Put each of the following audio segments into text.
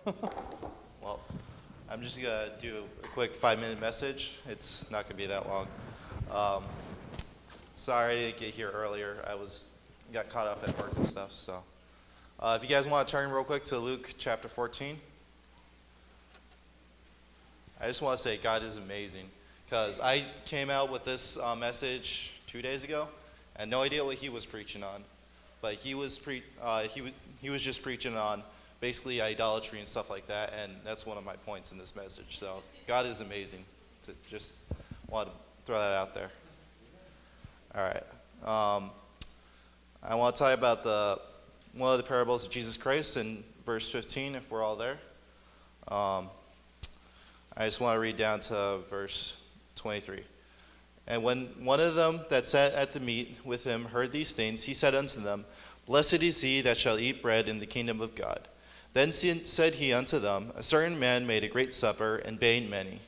Well, I'm just going to do a quick 5-minute message. It's not going to be that long. Um, Sorry I didn't get here earlier. Got caught up at work and stuff. So, if you guys want to turn real quick to Luke chapter 14, I just want to say God is amazing, because I came out with this message 2 days ago, and no idea what he was preaching on, but he was just preaching on basically idolatry and stuff like that, and that's one of my points in this message. So God is amazing. Just want to throw that out there. All right. I want to tell you about one of the parables of Jesus Christ in verse 15, if we're all there. I just want to read down to verse 23. And when one of them that sat at the meat with him heard these things, he said unto them, Blessed is he that shall eat bread in the kingdom of God. Then said he unto them, A certain man made a great supper, and bade many,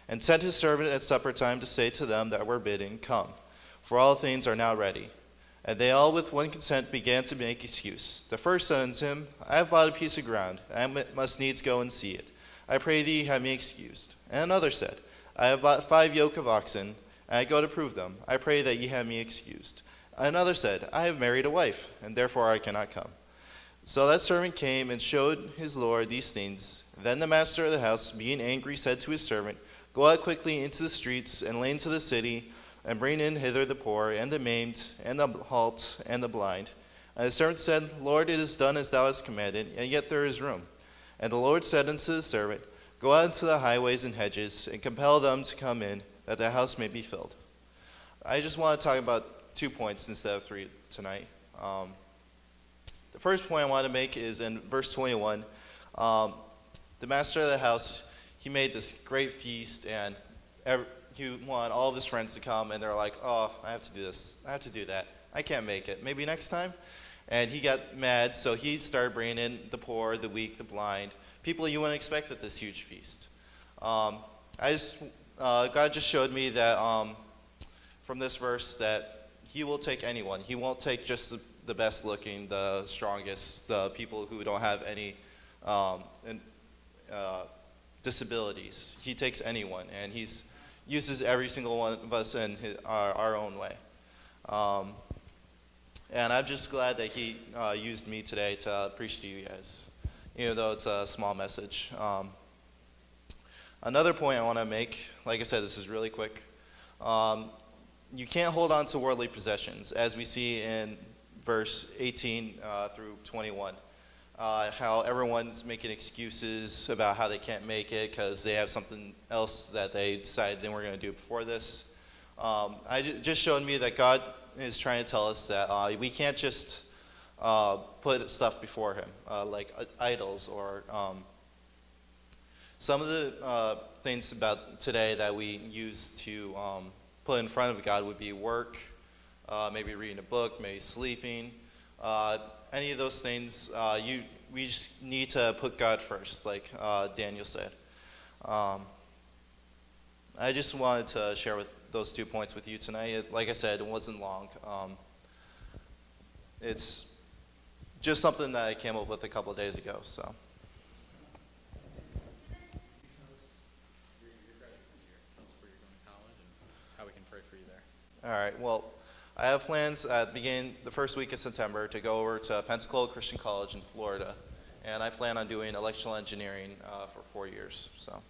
and sent his servant at supper time to say to them that were bidden, Come, for all things are now ready. And they all with one consent began to make excuse. The first said unto him, I have bought a piece of ground, and I must needs go and see it. I pray thee, have me excused. And another said, I have bought 5 yoke of oxen, and I go to prove them. I pray that ye have me excused. Another said, I have married a wife, and therefore I cannot come. So that servant came and showed his lord these things. Then the master of the house, being angry, said to his servant, Go out quickly into the streets and lanes of the city, and bring in hither the poor, and the maimed, and the halt, and the blind. And the servant said, Lord, it is done as thou hast commanded, and yet there is room. And the Lord said unto the servant, Go out into the highways and hedges, and compel them to come in, that the house may be filled. I just want to talk about 2 points instead of 3 tonight. The first point I want to make is in verse 21. The master of the house, he made this great feast, and he wanted all of his friends to come, and they're like, oh, I have to do this, I have to do that. I can't make it. Maybe next time? And he got mad, so he started bringing in the poor, the weak, the blind, people you wouldn't expect at this huge feast. God just showed me that from this verse that he will take anyone. He won't take just the best looking, the strongest, the people who don't have any disabilities. He takes anyone, and he uses every single one of us in our own way. And I'm just glad that he used me today to preach to you guys, even though it's a small message. Another point I want to make, like I said, this is really quick. You can't hold on to worldly possessions, as we see in verse 18 through 21. How everyone's making excuses about how they can't make it because they have something else that they decided they weren't going to do before this. Just showed me that God is trying to tell us that we can't just put stuff before him, like idols or some of the things about today that we use to put in front of God would be work, maybe reading a book, maybe sleeping. Any of those things, we just need to put God first, like Daniel said. I just wanted to share those 2 points with you tonight. Like I said, it wasn't long. It's just something that I came up with a couple of days ago. So. How we can pray for you there. All right. Well, I have plans at the first week of September to go over to Pensacola Christian College in Florida, and I plan on doing electrical engineering for 4 years. So.